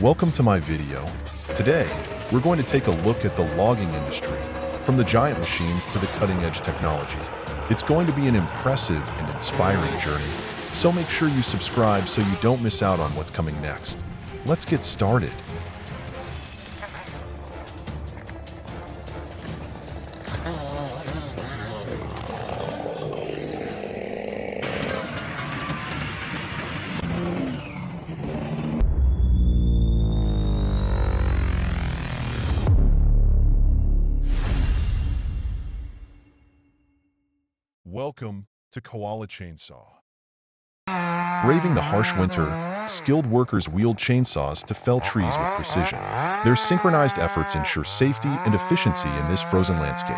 Welcome to my video. Today, we're going to take a look at the logging industry, from the giant machines to the cutting-edge technology. It's going to be an impressive and inspiring journey, so make sure you subscribe so you don't miss out on what's coming next. Let's get started. Welcome to Koala Chainsaw. Braving the harsh winter, skilled workers wield chainsaws to fell trees with precision. Their synchronized efforts ensure safety and efficiency in this frozen landscape.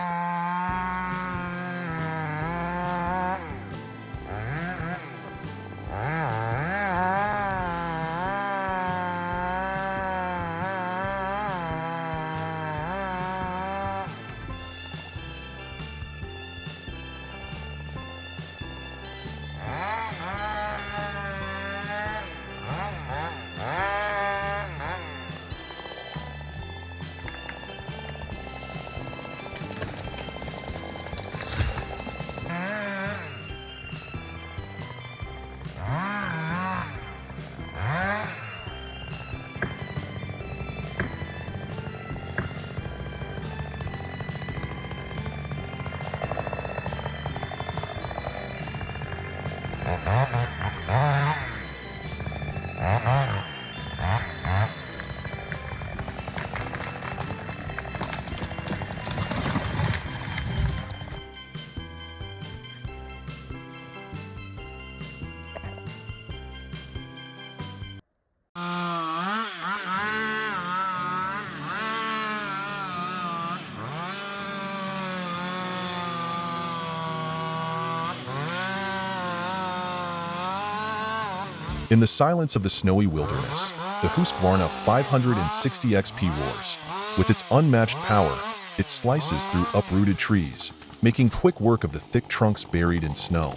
In the silence of the snowy wilderness, the Husqvarna 560 XP roars. With its unmatched power, it slices through uprooted trees, making quick work of the thick trunks buried in snow.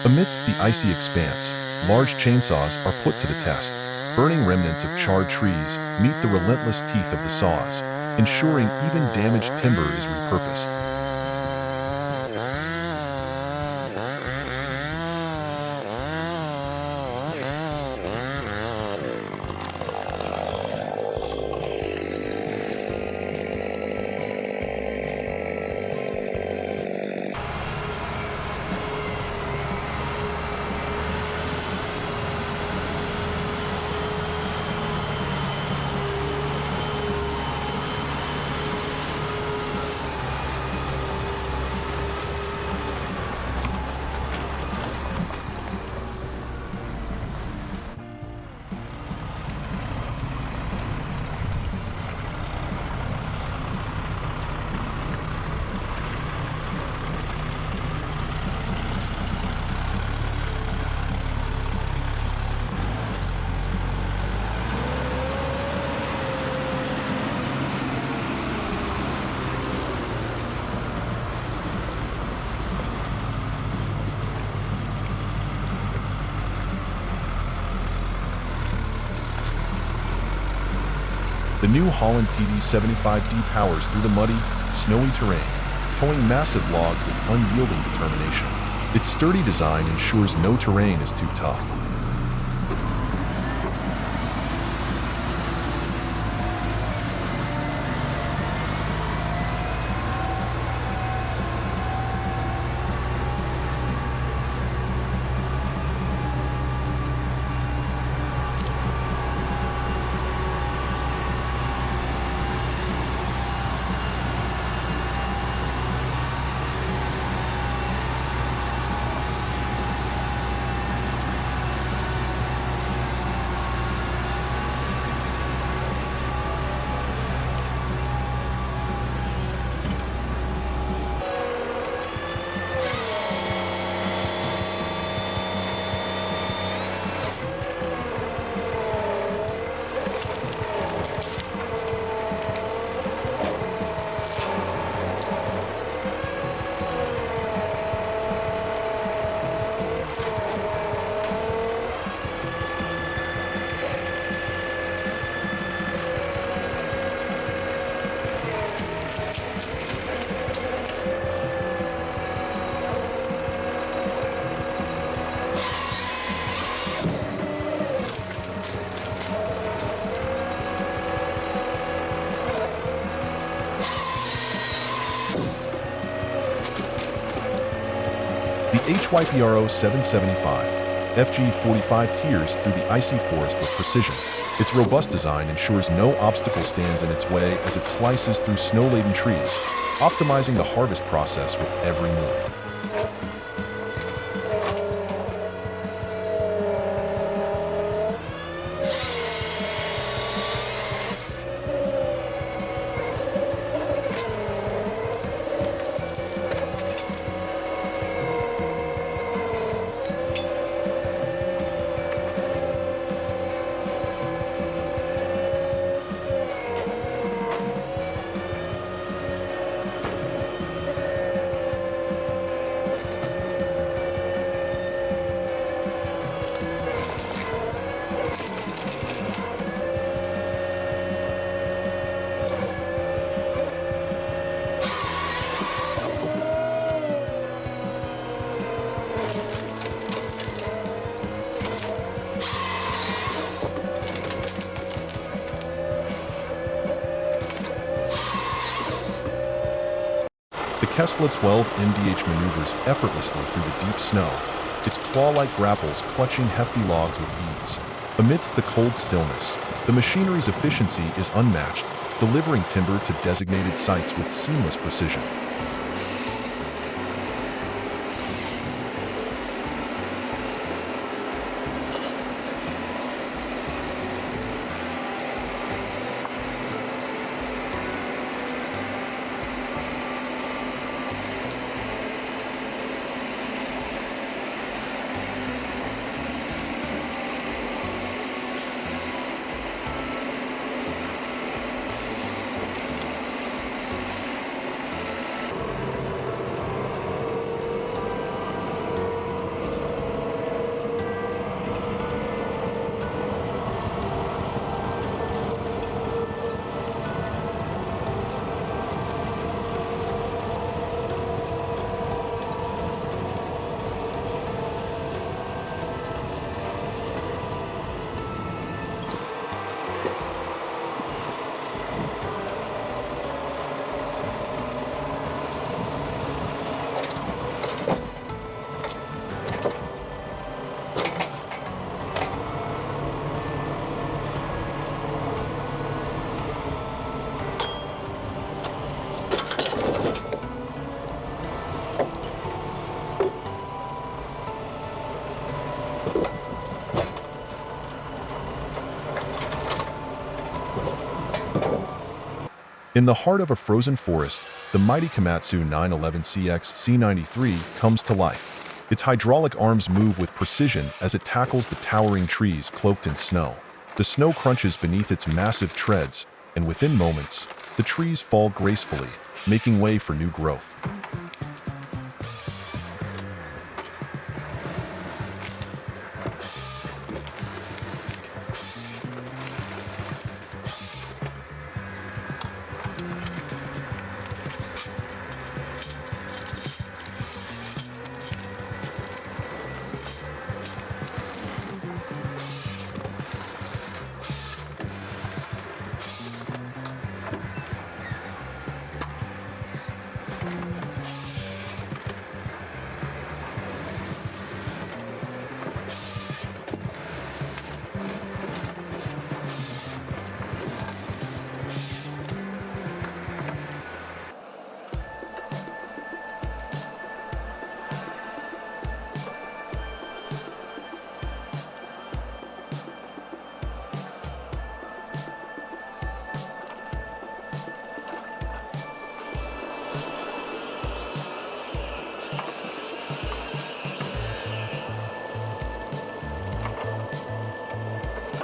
Amidst the icy expanse, large chainsaws are put to the test. Burning remnants of charred trees meet the relentless teeth of the saws, ensuring even damaged timber is repurposed. The New Holland TD75D powers through the muddy, snowy terrain, towing massive logs with unyielding determination. Its sturdy design ensures no terrain is too tough. The HYPRO 775 FG45 tears through the icy forest with precision. Its robust design ensures no obstacle stands in its way as it slices through snow-laden trees, optimizing the harvest process with every move. The Kessla 12 MDH maneuvers effortlessly through the deep snow, its claw-like grapples clutching hefty logs with ease. Amidst the cold stillness, the machinery's efficiency is unmatched, delivering timber to designated sites with seamless precision. In the heart of a frozen forest, the mighty Komatsu 911CX C93 comes to life. Its hydraulic arms move with precision as it tackles the towering trees cloaked in snow. The snow crunches beneath its massive treads, and within moments, the trees fall gracefully, making way for new growth.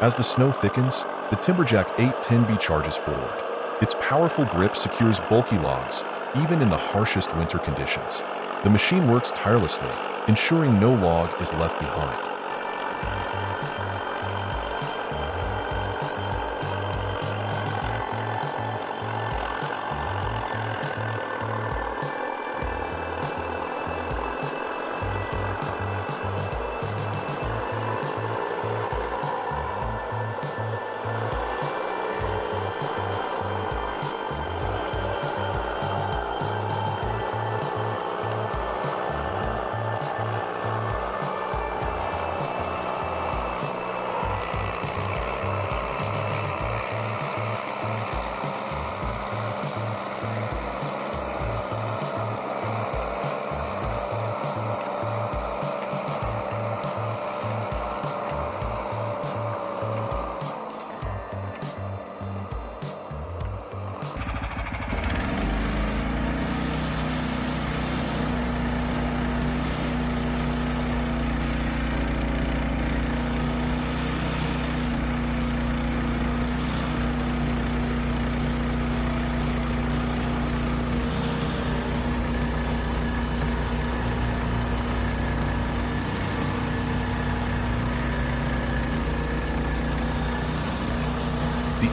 As the snow thickens, the Timberjack 810B charges forward. Its powerful grip secures bulky logs, even in the harshest winter conditions. The machine works tirelessly, ensuring no log is left behind.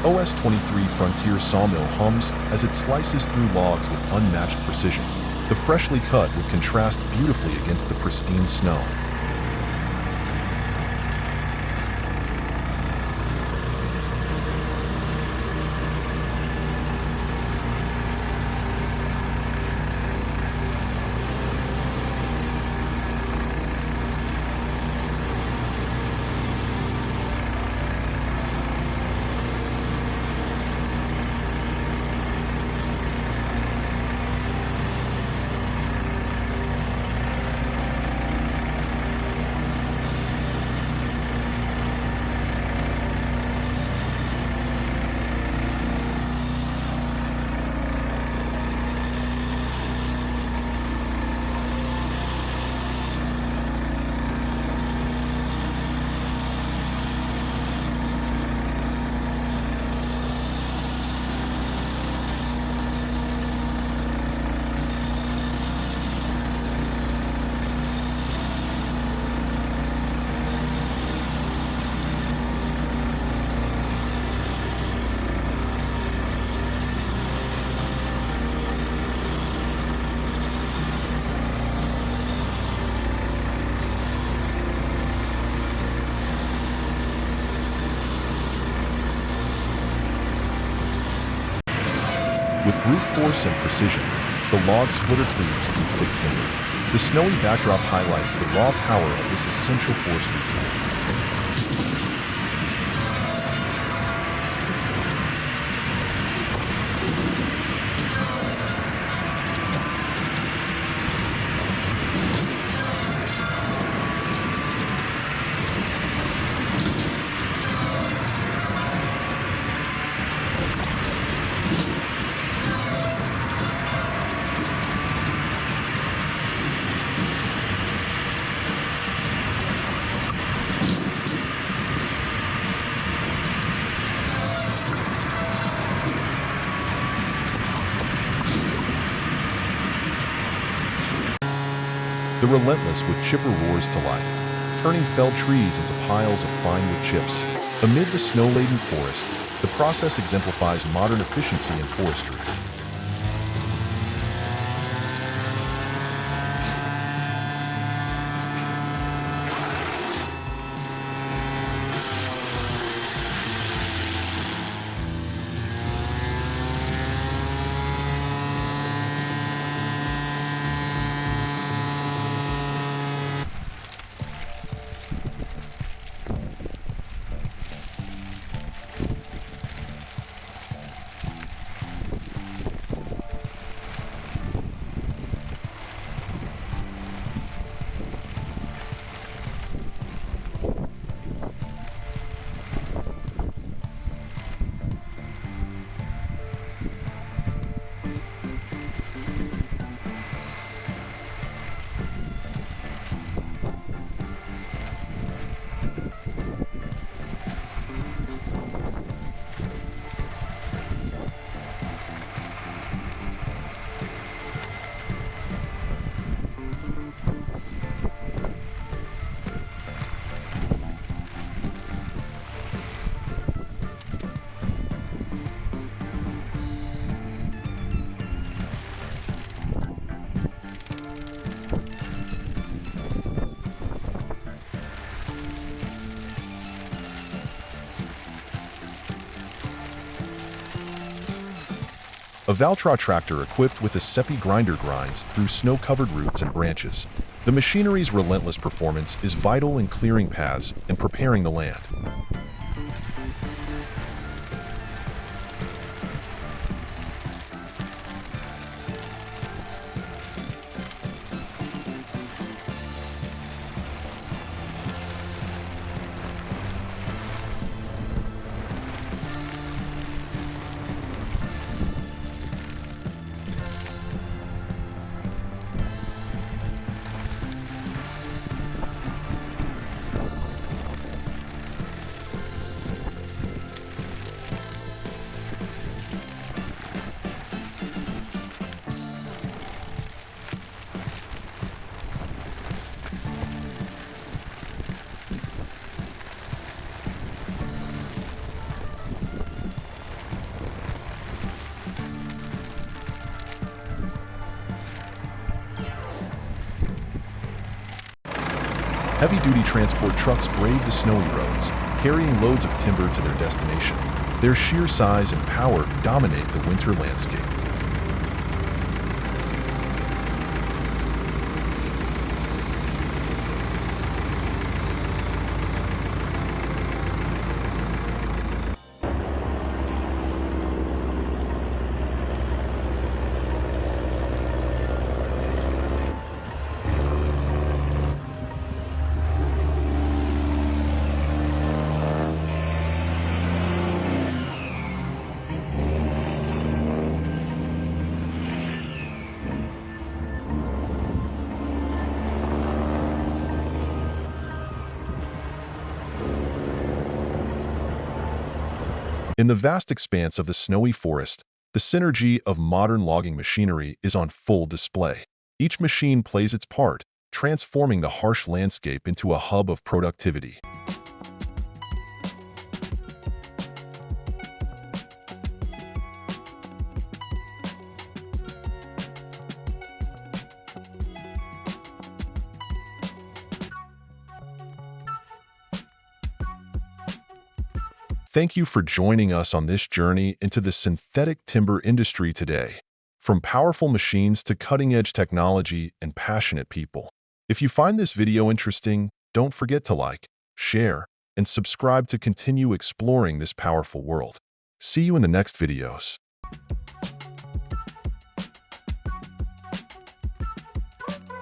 OS-23 Frontier sawmill hums as it slices through logs with unmatched precision. The freshly cut would contrast beautifully against the pristine snow. With brute force and precision, the log splitter cleaves through thick timber. The snowy backdrop highlights the raw power of this essential forestry tool. The relentless wood chipper roars to life, turning felled trees into piles of fine wood chips. Amid the snow-laden forest, the process exemplifies modern efficiency in forestry. A Valtra tractor equipped with a Seppi grinder grinds through snow-covered roots and branches. The machinery's relentless performance is vital in clearing paths and preparing the land. Heavy-duty transport trucks brave the snowy roads, carrying loads of timber to their destination. Their sheer size and power dominate the winter landscape. In the vast expanse of the snowy forest, the synergy of modern logging machinery is on full display. Each machine plays its part, transforming the harsh landscape into a hub of productivity. Thank you for joining us on this journey into the synthetic timber industry today. From powerful machines to cutting-edge technology and passionate people. If you find this video interesting, don't forget to like, share, and subscribe to continue exploring this powerful world. See you in the next videos.